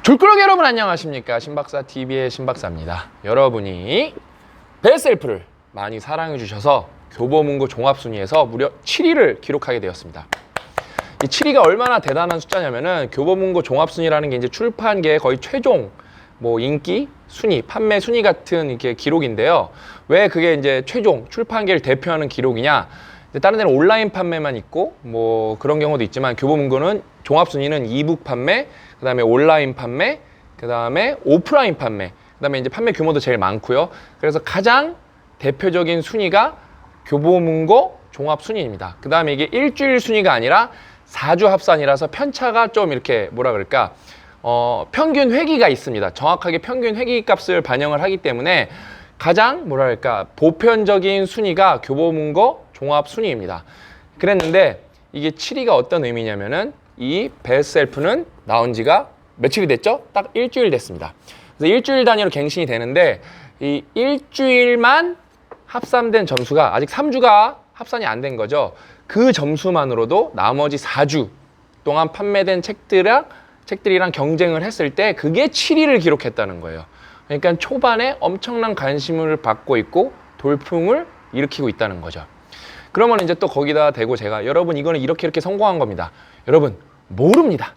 졸꾸러기 여러분 안녕하십니까? 신박사TV의 신박사입니다. 여러분이 베스트셀프를 많이 사랑해 주셔서 교보문고 종합순위에서 무려 7위를 기록하게 되었습니다. 이 7위가 얼마나 대단한 숫자냐면은 교보문고 종합순위라는 게 이제 출판계의 거의 최종 인기 순위, 판매 순위 같은 이렇게 기록인데요. 왜 그게 이제 최종 출판계를 대표하는 기록이냐? 다른 데는 온라인 판매만 있고 그런 경우도 있지만 교보문고는 종합순위는 이북 판매, 그 다음에 온라인 판매, 그 다음에 오프라인 판매, 그 다음에 이제 판매 규모도 제일 많고요. 그래서 가장 대표적인 순위가 교보문고 종합순위입니다. 그 다음에 이게 일주일 순위가 아니라 4주 합산이라서 편차가 좀 이렇게 평균 회기가 있습니다. 정확하게 평균 회기 값을 반영을 하기 때문에 가장 보편적인 순위가 교보문고 종합순위입니다. 그랬는데 이게 7위가 어떤 의미냐면은 이 베스트셀프는 나온 지가 며칠이 됐죠? 딱 일주일 됐습니다. 그래서 일주일 단위로 갱신이 되는데 이 일주일만 합산된 점수가 아직 3주가 합산이 안 된 거죠. 그 점수만으로도 나머지 4주 동안 판매된 책들이랑 경쟁을 했을 때 그게 7위를 기록했다는 거예요. 그러니까 초반에 엄청난 관심을 받고 있고 돌풍을 일으키고 있다는 거죠. 그러면 이제 또 거기다 대고 제가 여러분 이거는 이렇게 성공한 겁니다. 여러분 모릅니다.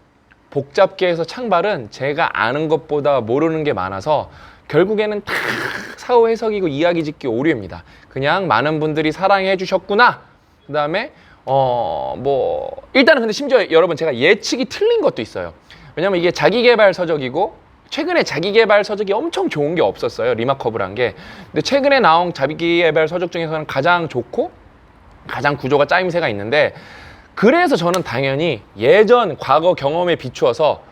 복잡계에서 창발은 제가 아는 것보다 모르는 게 많아서 결국에는 다 사후 해석이고 이야기 짓기 오류입니다. 그냥 많은 분들이 사랑해 주셨구나. 그 다음에 일단은 근데 심지어 여러분 제가 예측이 틀린 것도 있어요. 왜냐면 이게 자기개발 서적이고 최근에 자기개발 서적이 엄청 좋은 게 없었어요. 리마커블한 게. 근데 최근에 나온 자기개발 서적 중에서는 가장 좋고 가장 구조가 짜임새가 있는데 그래서 저는 당연히 과거 경험에 비추어서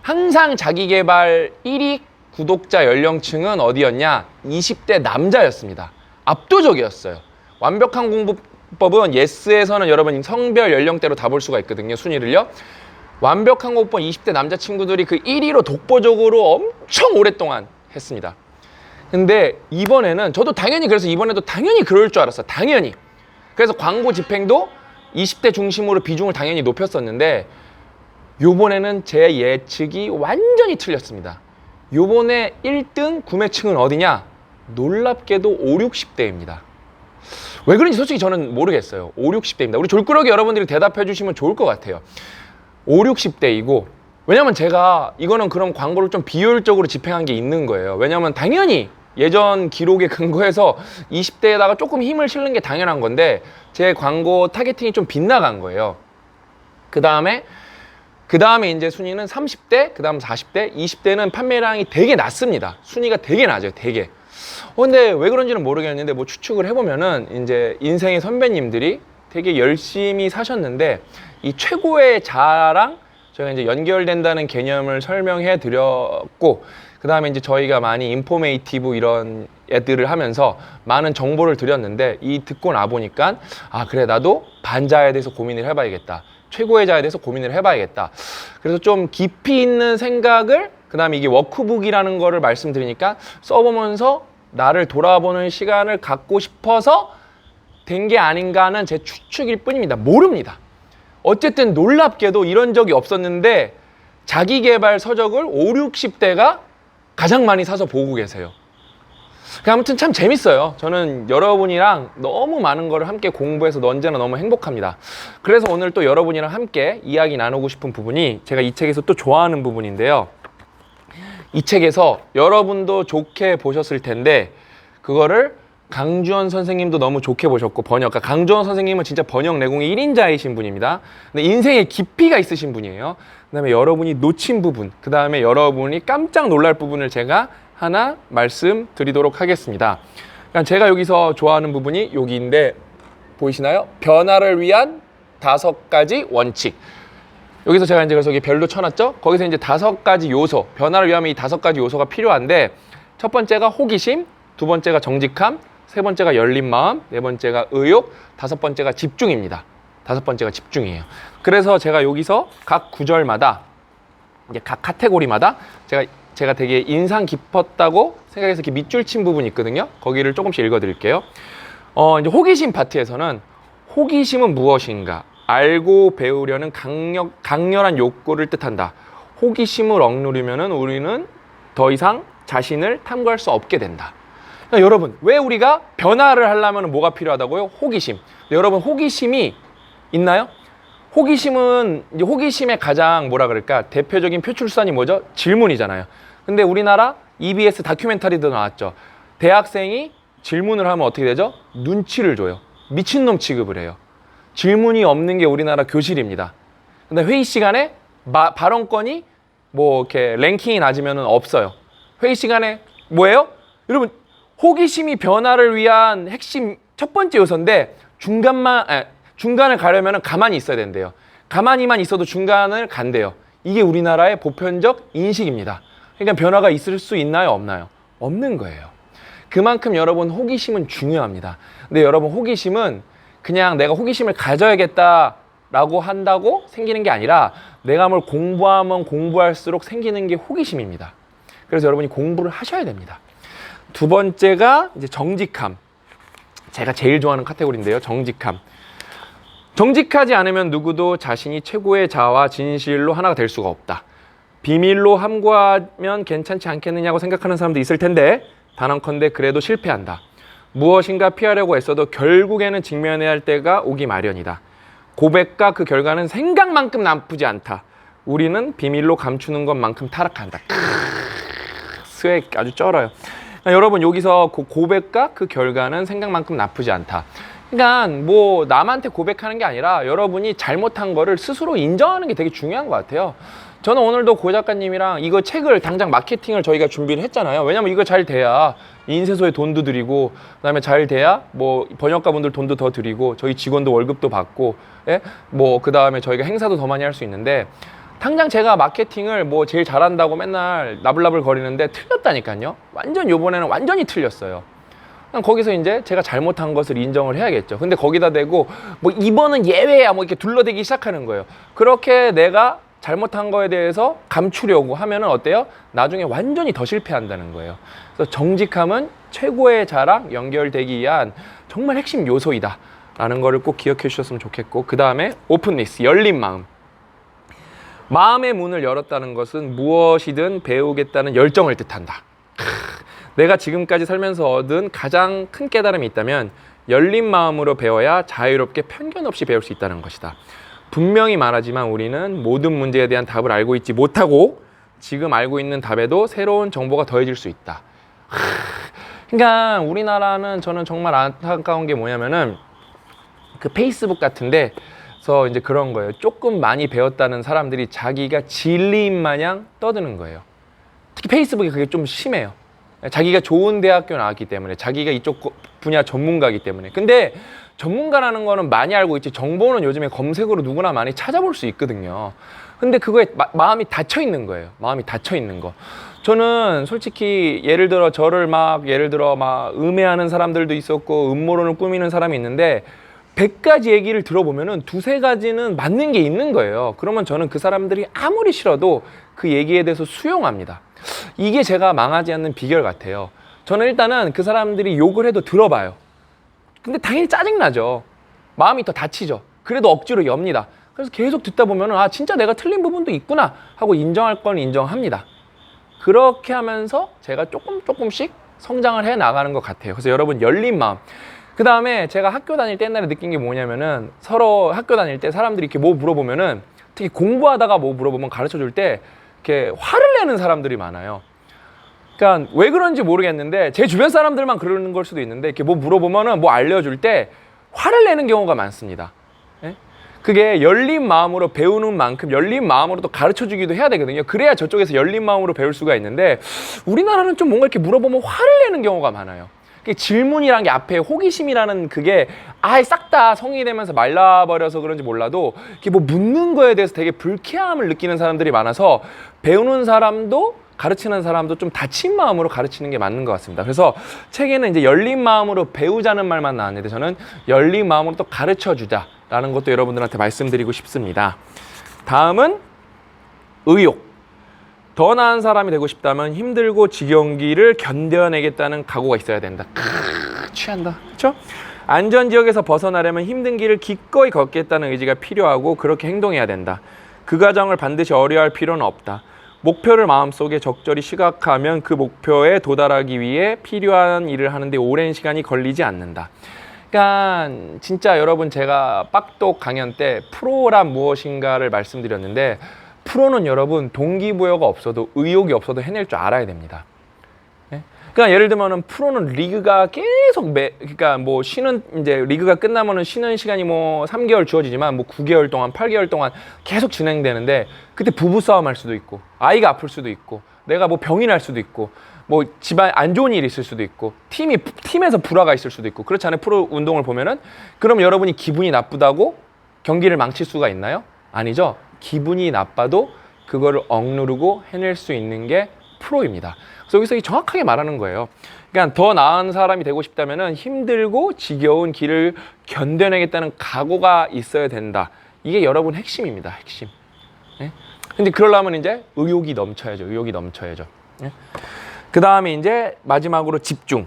항상 자기개발 1위 구독자 연령층은 어디였냐? 20대 남자였습니다. 압도적이었어요. 완벽한 공부법은 예스에서는 여러분 성별 연령대로 다 볼 수가 있거든요. 순위를요. 완벽한 공부법 20대 남자친구들이 그 1위로 독보적으로 엄청 오랫동안 했습니다. 근데 이번에는 저도 당연히 그래서 이번에도 당연히 그럴 줄 알았어요. 당연히. 그래서 광고 집행도 20대 중심으로 비중을 당연히 높였었는데 요번에는 제 예측이 완전히 틀렸습니다. 요번에 1등 구매층은 어디냐? 놀랍게도 5, 60대입니다. 왜 그런지 솔직히 저는 모르겠어요. 5, 60대입니다. 우리 졸꾸러기 여러분들이 대답해 주시면 좋을 것 같아요. 5, 60대이고 왜냐면 제가 이거는 그런 광고를 좀 비효율적으로 집행한 게 있는 거예요. 왜냐면 당연히 예전 기록에 근거해서 20대에다가 조금 힘을 실는 게 당연한 건데 제 광고 타겟팅이 좀 빗나간 거예요. 그 다음에 이제 순위는 30대, 그 다음 40대, 20대는 판매량이 되게 낮습니다. 순위가 되게 낮아요, 되게. 근데 왜 그런지는 모르겠는데 추측을 해보면은 이제 인생의 선배님들이 되게 열심히 사셨는데 이 최고의 자랑 저희가 이제 연결된다는 개념을 설명해 드렸고 그 다음에 이제 저희가 많이 인포메이티브 이런 애들을 하면서 많은 정보를 드렸는데 듣고 나보니까 그래 나도 반자에 대해서 고민을 해봐야겠다. 최고의 자에 대해서 고민을 해봐야겠다. 그래서 좀 깊이 있는 생각을 그 다음에 이게 워크북이라는 거를 말씀드리니까 써보면서 나를 돌아보는 시간을 갖고 싶어서 된 게 아닌가 하는 제 추측일 뿐입니다. 모릅니다. 어쨌든 놀랍게도 이런 적이 없었는데 자기개발 서적을 5, 60대가 가장 많이 사서 보고 계세요. 아무튼 참 재밌어요. 저는 여러분이랑 너무 많은 거를 함께 공부해서 언제나 너무 행복합니다. 그래서 오늘 또 여러분이랑 함께 이야기 나누고 싶은 부분이 제가 이 책에서 또 좋아하는 부분인데요. 이 책에서 여러분도 좋게 보셨을 텐데 그거를 강주원 선생님도 너무 좋게 보셨고 강주원 선생님은 진짜 번역 내공이 1인자이신 분입니다. 근데 인생에 깊이가 있으신 분이에요. 그 다음에 여러분이 놓친 부분, 그 다음에 여러분이 깜짝 놀랄 부분을 제가 하나 말씀드리도록 하겠습니다. 그러니까 제가 여기서 좋아하는 부분이 여기인데 보이시나요? 변화를 위한 5가지 원칙. 여기서 제가 이제 그래서 여기 별도 쳐놨죠? 거기서 이제 5가지 요소, 변화를 위하면 이 5가지 요소가 필요한데 첫 번째가 호기심, 두 번째가 정직함, 세 번째가 열린 마음, 네 번째가 의욕, 5번째가 집중입니다. 5번째가 집중이에요. 그래서 제가 여기서 각 구절마다 이제 각 카테고리마다 제가 되게 인상 깊었다고 생각해서 이렇게 밑줄 친 부분이 있거든요. 거기를 조금씩 읽어드릴게요. 이제 호기심 파트에서는 호기심은 무엇인가? 알고 배우려는 강렬한 욕구를 뜻한다. 호기심을 억누르면은 우리는 더 이상 자신을 탐구할 수 없게 된다. 그러니까 여러분, 왜 우리가 변화를 하려면 뭐가 필요하다고요? 호기심. 여러분, 호기심이 있나요? 호기심은 이제 호기심의 가장 뭐라 그럴까? 대표적인 표출산이 뭐죠? 질문이잖아요. 근데 우리나라 EBS 다큐멘터리도 나왔죠. 대학생이 질문을 하면 어떻게 되죠? 눈치를 줘요. 미친놈 취급을 해요. 질문이 없는 게 우리나라 교실입니다. 근데 회의 시간에 발언권이 뭐 이렇게 랭킹이 낮으면 없어요. 회의 시간에 뭐예요? 여러분, 호기심이 변화를 위한 핵심 첫 번째 요소인데 중간을 가려면 가만히 있어야 된대요. 가만히만 있어도 중간을 간대요. 이게 우리나라의 보편적 인식입니다. 그러니까 변화가 있을 수 있나요? 없나요? 없는 거예요. 그만큼 여러분 호기심은 중요합니다. 근데 여러분 호기심은 그냥 내가 호기심을 가져야겠다라고 한다고 생기는 게 아니라 내가 뭘 공부하면 공부할수록 생기는 게 호기심입니다. 그래서 여러분이 공부를 하셔야 됩니다. 두 번째가 이제 정직함. 제가 제일 좋아하는 카테고리인데요. 정직함. 정직하지 않으면 누구도 자신이 최고의 자아와 진실로 하나가 될 수가 없다. 비밀로 함구하면 괜찮지 않겠느냐고 생각하는 사람도 있을 텐데 단언컨대 그래도 실패한다. 무엇인가 피하려고 애써도 결국에는 직면해야 할 때가 오기 마련이다. 고백과 그 결과는 생각만큼 나쁘지 않다. 우리는 비밀로 감추는 것만큼 타락한다. 스웩 아주 쩔어요. 그러니까 여러분 여기서 고백과 그 결과는 생각만큼 나쁘지 않다. 그러니까 뭐 남한테 고백하는 게 아니라 여러분이 잘못한 거를 스스로 인정하는 게 되게 중요한 것 같아요. 저는 오늘도 고 작가님이랑 이거 책을 당장 마케팅을 저희가 준비를 했잖아요. 왜냐면 이거 잘 돼야 인쇄소에 돈도 드리고 그다음에 잘 돼야 뭐 번역가분들 돈도 더 드리고 저희 직원도 월급도 받고 예? 뭐 그다음에 저희가 행사도 더 많이 할 수 있는데 당장 제가 마케팅을 뭐 제일 잘한다고 맨날 나불나불 거리는데 틀렸다니까요. 완전 요번에는 완전히 틀렸어요. 거기서 이제 제가 잘못한 것을 인정을 해야겠죠. 근데 거기다 대고 뭐 이번은 예외야 뭐 이렇게 둘러대기 시작하는 거예요. 그렇게 내가 잘못한 거에 대해서 감추려고 하면은 어때요? 나중에 완전히 더 실패한다는 거예요. 그래서 정직함은 최고의 자랑 연결되기 위한 정말 핵심 요소이다 라는 거를 꼭 기억해 주셨으면 좋겠고, 그 다음에 오픈니스, 열린 마음. 마음의 문을 열었다는 것은 무엇이든 배우겠다는 열정을 뜻한다. 내가 지금까지 살면서 얻은 가장 큰 깨달음이 있다면 열린 마음으로 배워야 자유롭게 편견 없이 배울 수 있다는 것이다. 분명히 말하지만 우리는 모든 문제에 대한 답을 알고 있지 못하고 지금 알고 있는 답에도 새로운 정보가 더해질 수 있다. 그러니까 우리나라는 저는 정말 안타까운 게 뭐냐면은 그 페이스북 같은데 그래서 이제 그런 거예요. 조금 많이 배웠다는 사람들이 자기가 진리인 마냥 떠드는 거예요. 특히 페이스북에 그게 좀 심해요. 자기가 좋은 대학교 나왔기 때문에, 자기가 이쪽 분야 전문가이기 때문에. 근데 전문가라는 거는 많이 알고 있지, 정보는 요즘에 검색으로 누구나 많이 찾아볼 수 있거든요. 근데 그거에 마음이 닫혀 있는 거예요. 마음이 닫혀 있는 거. 저는 솔직히 예를 들어 저를 예를 들어 음해하는 사람들도 있었고 음모론을 꾸미는 사람이 있는데 100가지 얘기를 들어보면은 두세 가지는 맞는 게 있는 거예요. 그러면 저는 그 사람들이 아무리 싫어도 그 얘기에 대해서 수용합니다. 이게 제가 망하지 않는 비결 같아요. 저는 일단은 그 사람들이 욕을 해도 들어봐요. 근데 당연히 짜증나죠. 마음이 더 다치죠. 그래도 억지로 엽니다. 그래서 계속 듣다 보면은 아 진짜 내가 틀린 부분도 있구나 하고 인정할 건 인정합니다. 그렇게 하면서 제가 조금씩 성장을 해 나가는 것 같아요. 그래서 여러분 열린 마음. 그 다음에 제가 학교 다닐 때 옛날에 느낀 게 뭐냐면은 서로 학교 다닐 때 사람들이 이렇게 뭐 물어보면은 특히 공부하다가 뭐 물어보면 가르쳐 줄 때 이렇게 화를 내는 사람들이 많아요. 그러니까 왜 그런지 모르겠는데 제 주변 사람들만 그러는 걸 수도 있는데 이렇게 뭐 물어보면은 뭐 알려줄 때 화를 내는 경우가 많습니다. 예? 그게 열린 마음으로 배우는 만큼 열린 마음으로 또 가르쳐 주기도 해야 되거든요. 그래야 저쪽에서 열린 마음으로 배울 수가 있는데 우리나라는 좀 뭔가 이렇게 물어보면 화를 내는 경우가 많아요. 질문이란 게 앞에 호기심이라는 그게 아예 싹 다 성이 되면서 말라버려서 그런지 몰라도 이렇게 뭐 묻는 거에 대해서 되게 불쾌함을 느끼는 사람들이 많아서 배우는 사람도 가르치는 사람도 좀 닫힌 마음으로 가르치는 게 맞는 것 같습니다. 그래서 책에는 이제 열린 마음으로 배우자는 말만 나왔는데 저는 열린 마음으로 또 가르쳐 주자라는 것도 여러분들한테 말씀드리고 싶습니다. 다음은 의욕. 더 나은 사람이 되고 싶다면 힘들고 지겨운 길을 견뎌내겠다는 각오가 있어야 된다. 취한다. 그렇죠? 안전지역에서 벗어나려면 힘든 길을 기꺼이 걷겠다는 의지가 필요하고 그렇게 행동해야 된다. 그 과정을 반드시 어려워할 필요는 없다. 목표를 마음속에 적절히 시각하면 그 목표에 도달하기 위해 필요한 일을 하는데 오랜 시간이 걸리지 않는다. 그러니까 진짜 여러분, 제가 빡독 강연 때 프로란 무엇인가를 말씀드렸는데, 프로는 여러분 동기부여가 없어도, 의욕이 없어도 해낼 줄 알아야 됩니다. 그러니까 예를 들면은 프로는 리그가 계속 그러니까 뭐 쉬는, 이제 리그가 끝나면은 쉬는 시간이 뭐 3개월 주어지지만 뭐 9개월 동안, 8개월 동안 계속 진행되는데, 그때 부부싸움 할 수도 있고, 아이가 아플 수도 있고, 내가 뭐 병이 날 수도 있고, 뭐 집안 안 좋은 일이 있을 수도 있고, 팀에서 불화가 있을 수도 있고, 그렇지 않아요? 프로 운동을 보면은. 그럼 여러분이 기분이 나쁘다고 경기를 망칠 수가 있나요? 아니죠. 기분이 나빠도 그거를 억누르고 해낼 수 있는 게 프로입니다. 그래서 여기서 정확하게 말하는 거예요. 그러니까 더 나은 사람이 되고 싶다면은 힘들고 지겨운 길을 견뎌내겠다는 각오가 있어야 된다. 이게 여러분 핵심입니다. 핵심. 예? 근데 그러려면 이제 의욕이 넘쳐야죠. 의욕이 넘쳐야죠. 예? 그 다음에 이제 마지막으로 집중.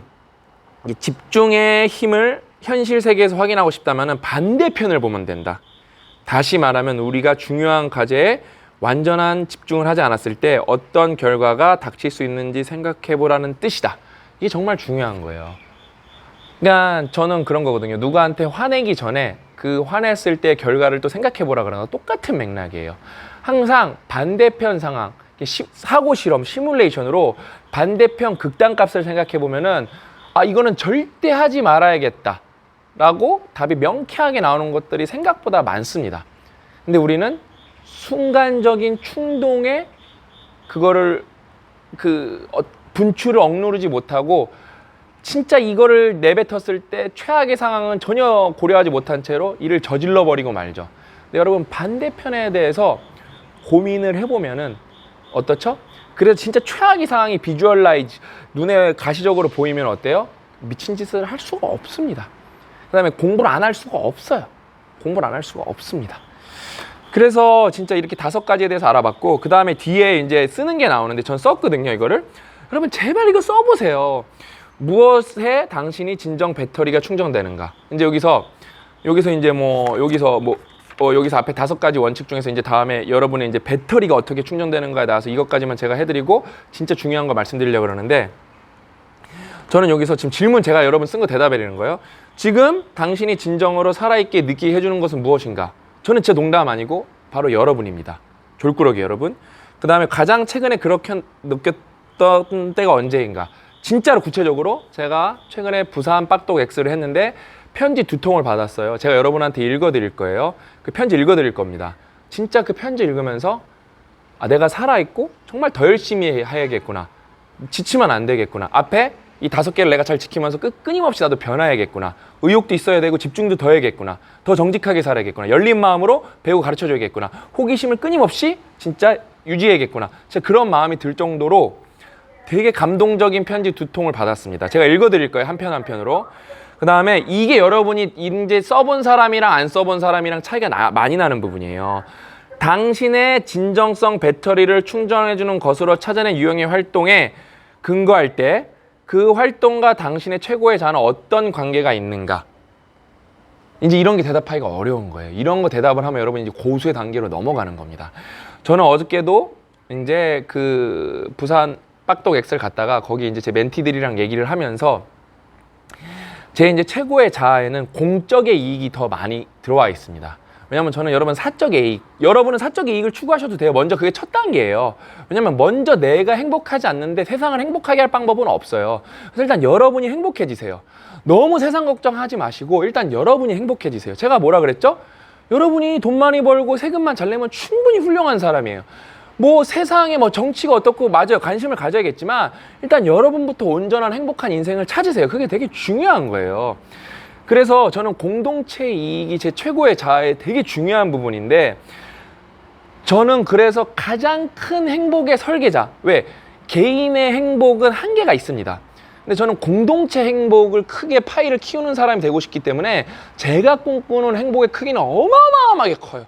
이 집중의 힘을 현실 세계에서 확인하고 싶다면은 반대편을 보면 된다. 다시 말하면 우리가 중요한 과제에 완전한 집중을 하지 않았을 때 어떤 결과가 닥칠 수 있는지 생각해 보라는 뜻이다. 이게 정말 중요한 거예요. 그러니까 저는 그런 거거든요. 누구한테 화내기 전에 그 화냈을 때 결과를 또 생각해 보라 그러는 거 똑같은 맥락이에요. 항상 반대편 상황, 사고 실험, 시뮬레이션으로 반대편 극단값을 생각해 보면은, 아, 이거는 절대 하지 말아야겠다 라고 답이 명쾌하게 나오는 것들이 생각보다 많습니다. 근데 우리는 순간적인 충동에 그거를 분출을 억누르지 못하고, 진짜 이거를 내뱉었을 때 최악의 상황은 전혀 고려하지 못한 채로 일을 저질러 버리고 말죠. 근데 여러분, 반대편에 대해서 고민을 해보면은 어떻죠? 그래서 진짜 최악의 상황이 비주얼라이즈, 눈에 가시적으로 보이면 어때요? 미친 짓을 할 수가 없습니다. 그 다음에 공부를 안 할 수가 없어요. 공부를 안 할 수가 없습니다. 그래서 진짜 이렇게 5가지에 대해서 알아봤고, 그 다음에 뒤에 이제 쓰는 게 나오는데 전 썼거든요, 이거를. 여러분, 제발 이거 써보세요. 무엇에 당신이 진정 배터리가 충전되는가. 이제 여기서 이제 여기서 앞에 5가지 원칙 중에서 이제 다음에 여러분의 이제 배터리가 어떻게 충전되는가에 대해서 이것까지만 제가 해드리고, 진짜 중요한 거 말씀드리려고 그러는데, 저는 여기서 지금 질문 제가 여러분 쓴 거 대답해드리는 거예요. 지금 당신이 진정으로 살아있게 느끼게 해주는 것은 무엇인가? 저는 진짜 농담 아니고 바로 여러분입니다. 졸꾸러기 여러분. 그 다음에 가장 최근에 그렇게 느꼈던 때가 언제인가? 진짜로 구체적으로 제가 최근에 부산 빡독 X를 했는데 편지 2통을 받았어요. 제가 여러분한테 읽어드릴 거예요. 그 편지 읽어드릴 겁니다. 진짜 그 편지 읽으면서, 아, 내가 살아있고 정말 더 열심히 해야겠구나. 지치면 안 되겠구나. 앞에 이 5개를 내가 잘 지키면서 끊임없이 나도 변화해야겠구나. 의욕도 있어야 되고 집중도 더 해야겠구나. 더 정직하게 살아야겠구나. 열린 마음으로 배우고 가르쳐줘야겠구나. 호기심을 끊임없이 진짜 유지해야겠구나. 진짜 그런 마음이 들 정도로 되게 감동적인 편지 2통을 받았습니다. 제가 읽어드릴 거예요. 한 편 한 편으로. 그 다음에 이게 여러분이 이제 써본 사람이랑 안 써본 사람이랑 차이가 많이 나는 부분이에요. 당신의 진정성 배터리를 충전해주는 것으로 찾아낸 유형의 활동에 근거할 때 그 활동과 당신의 최고의 자아는 어떤 관계가 있는가? 이제 이런 게 대답하기가 어려운 거예요. 이런 거 대답을 하면 여러분이 이제 고수의 단계로 넘어가는 겁니다. 저는 어저께도 이제 그 부산 빡독 X를 갔다가 거기 이제 제 멘티들이랑 얘기를 하면서 제 이제 최고의 자아에는 공적의 이익이 더 많이 들어와 있습니다. 왜냐면 저는 여러분은 사적 이익을 추구하셔도 돼요. 먼저 그게 첫 단계예요. 왜냐면 먼저 내가 행복하지 않는데 세상을 행복하게 할 방법은 없어요. 그래서 일단 여러분이 행복해지세요. 너무 세상 걱정하지 마시고 일단 여러분이 행복해지세요. 제가 뭐라 그랬죠? 여러분이 돈 많이 벌고 세금만 잘 내면 충분히 훌륭한 사람이에요. 뭐 세상에 뭐 정치가 어떻고, 맞아요. 관심을 가져야겠지만 일단 여러분부터 온전한 행복한 인생을 찾으세요. 그게 되게 중요한 거예요. 그래서 저는 공동체 이익이 제 최고의 자아의 되게 중요한 부분인데, 저는 그래서 가장 큰 행복의 설계자. 왜? 개인의 행복은 한계가 있습니다. 근데 저는 공동체 행복을 크게 파이를 키우는 사람이 되고 싶기 때문에 제가 꿈꾸는 행복의 크기는 어마어마하게 커요.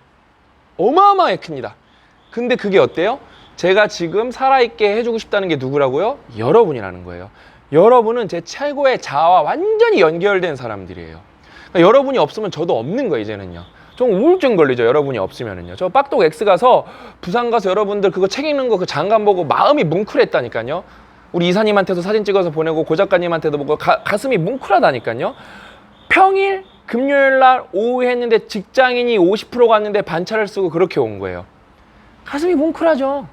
어마어마하게 큽니다. 근데 그게 어때요? 제가 지금 살아있게 해주고 싶다는 게 누구라고요? 여러분이라는 거예요. 여러분은 제 최고의 자아와 완전히 연결된 사람들이에요. 그러니까 여러분이 없으면 저도 없는 거예요, 이제는요. 좀 우울증 걸리죠. 여러분이 없으면은요. 저 빡독 X 가서 부산 가서 여러분들 그거 책 읽는 거 그 장관 보고 마음이 뭉클했다니까요. 우리 이사님한테도 사진 찍어서 보내고 고 작가님한테도 보고 가슴이 뭉클하다니까요. 평일 금요일 날 오후 했는데 직장인이 50% 갔는데 반차를 쓰고 그렇게 온 거예요. 가슴이 뭉클하죠.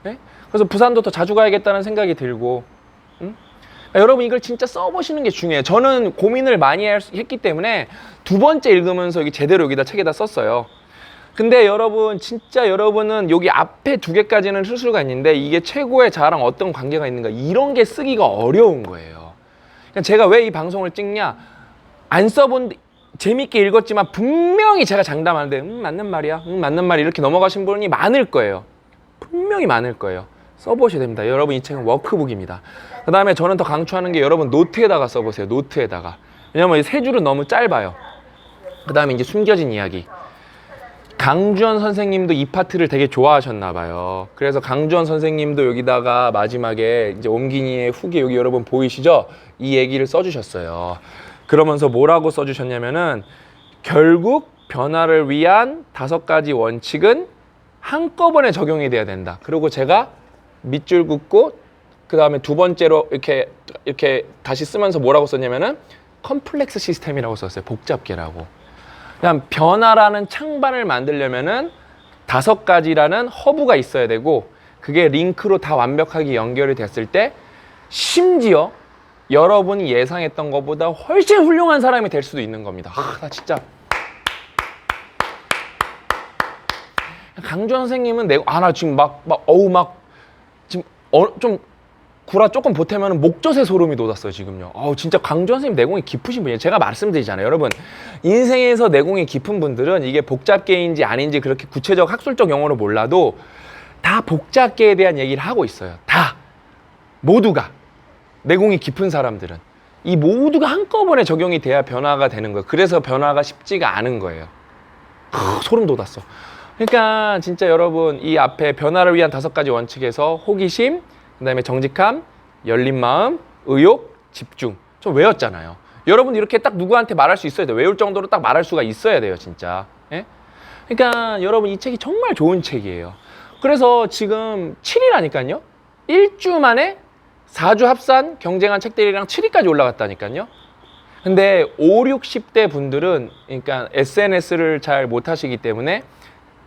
네? 그래서 부산도 더 자주 가야겠다는 생각이 들고, 응? 그러니까 여러분 이걸 진짜 써보시는 게 중요해요. 저는 고민을 많이 했기 때문에 두 번째 읽으면서 여기 제대로 여기다 책에다 썼어요. 근데 여러분 진짜 여러분은 여기 앞에 두 개까지는 쓸 수가 있는데 이게 최고의 자아랑 어떤 관계가 있는가 이런 게 쓰기가 어려운 거예요. 그러니까 제가 왜 이 방송을 찍냐, 안 써본 재밌게 읽었지만 분명히 제가 장담하는데 맞는 말이야, 맞는 말이 이렇게 넘어가신 분이 많을 거예요. 분명히 많을 거예요. 써보셔야 됩니다. 여러분 이 책은 워크북입니다. 그 다음에 저는 더 강추하는 게 여러분 노트에다가 써보세요. 노트에다가. 왜냐면 이 세 줄은 너무 짧아요. 그 다음에 이제 숨겨진 이야기. 강주원 선생님도 이 파트를 되게 좋아하셨나 봐요. 그래서 강주원 선생님도 여기다가 마지막에 이제 옴기니의 후기 여기 여러분 보이시죠? 이 얘기를 써주셨어요. 그러면서 뭐라고 써주셨냐면은 결국 변화를 위한 5가지 원칙은 한꺼번에 적용이 돼야 된다. 그리고 제가 밑줄 긋고 그 다음에 두 번째로 이렇게 다시 쓰면서 뭐라고 썼냐면은 컴플렉스 시스템이라고 썼어요. 복잡계라고. 그냥 변화라는 창반을 만들려면은 5가지라는 허브가 있어야 되고 그게 링크로 다 완벽하게 연결이 됐을 때 심지어 여러분이 예상했던 것보다 훨씬 훌륭한 사람이 될 수도 있는 겁니다. 나 진짜 강주원 선생님은 나 지금 지금 좀 구라 조금 보태면 목젖에 소름이 돋았어요 지금요. 진짜 강주원 선생님 내공이 깊으신 분이에요. 제가 말씀드리잖아요. 여러분 인생에서 내공이 깊은 분들은 이게 복잡계인지 아닌지 그렇게 구체적 학술적 용어로 몰라도 다 복잡계에 대한 얘기를 하고 있어요. 다 모두가 내공이 깊은 사람들은 이 모두가 한꺼번에 적용이 돼야 변화가 되는 거예요. 그래서 변화가 쉽지가 않은 거예요. 소름 돋았어. 그러니까 진짜 여러분 이 앞에 변화를 위한 5가지 원칙에서 호기심, 그 다음에 정직함, 열린 마음, 의욕, 집중. 저 외웠잖아요. 여러분 이렇게 딱 누구한테 말할 수 있어야 돼요. 외울 정도로 딱 말할 수가 있어야 돼요. 진짜. 예? 그러니까 여러분 이 책이 정말 좋은 책이에요. 그래서 지금 7위라니까요. 1주 만에 4주 합산 경쟁한 책들이랑 7위까지 올라갔다니까요. 근데 5, 60대 분들은 그러니까 SNS를 잘 못하시기 때문에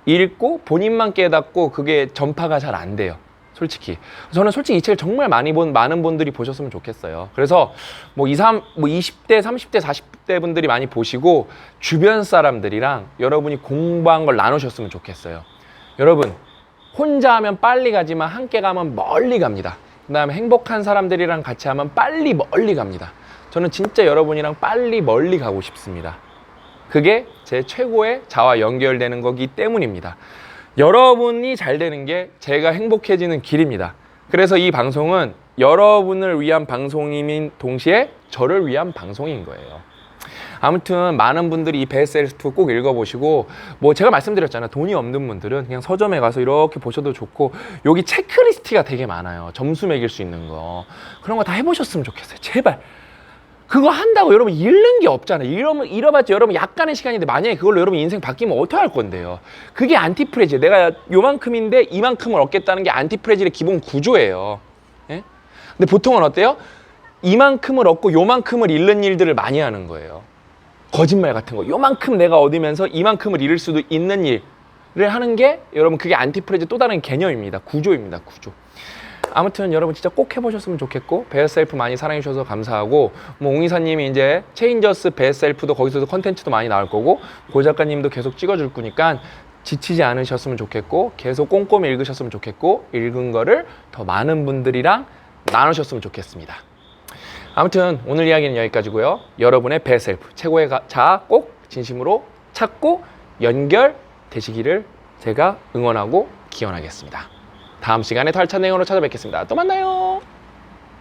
읽고 본인만 깨닫고 그게 전파가 잘 안 돼요. 솔직히. 저는 솔직히 이 책을 정말 많은 분들이 보셨으면 좋겠어요. 그래서 20대, 30대, 40대 분들이 많이 보시고 주변 사람들이랑 여러분이 공부한 걸 나누셨으면 좋겠어요. 여러분, 혼자 하면 빨리 가지만 함께 가면 멀리 갑니다. 그 다음에 행복한 사람들이랑 같이 하면 빨리 멀리 갑니다. 저는 진짜 여러분이랑 빨리 멀리 가고 싶습니다. 그게 제 최고의 자아와 연결되는 거기 때문입니다. 여러분이 잘 되는 게 제가 행복해지는 길입니다. 그래서 이 방송은 여러분을 위한 방송인 동시에 저를 위한 방송인 거예요. 아무튼 많은 분들이 이 베스트셀프 꼭 읽어보시고 제가 말씀드렸잖아요. 돈이 없는 분들은 그냥 서점에 가서 이렇게 보셔도 좋고 여기 체크리스트가 되게 많아요. 점수 매길 수 있는 거. 그런 거 다 해보셨으면 좋겠어요. 제발. 그거 한다고 여러분 잃는 게 없잖아요. 잃어봤자 여러분 약간의 시간인데 만약에 그걸로 여러분 인생 바뀌면 어떻게 할 건데요? 그게 안티프레질. 내가 요만큼인데 이만큼을 얻겠다는 게 안티프레질의 기본 구조예요. 예? 근데 보통은 어때요? 이만큼을 얻고 요만큼을 잃는 일들을 많이 하는 거예요. 거짓말 같은 거. 요만큼 내가 얻으면서 이만큼을 잃을 수도 있는 일을 하는 게 여러분 그게 안티프레질 또 다른 개념입니다. 구조입니다. 구조. 아무튼 여러분 진짜 꼭 해보셨으면 좋겠고 베스트셀프 많이 사랑해 주셔서 감사하고 옹이사님이 이제 체인저스 베스트셀프도 거기서도 컨텐츠도 많이 나올 거고 고 작가님도 계속 찍어줄 거니까 지치지 않으셨으면 좋겠고 계속 꼼꼼히 읽으셨으면 좋겠고 읽은 거를 더 많은 분들이랑 나누셨으면 좋겠습니다. 아무튼 오늘 이야기는 여기까지고요. 여러분의 베스트셀프 최고의 자아 꼭 진심으로 찾고 연결되시기를 제가 응원하고 기원하겠습니다. 다음 시간에 더 알찬 내용으로 찾아뵙겠습니다. 또 만나요.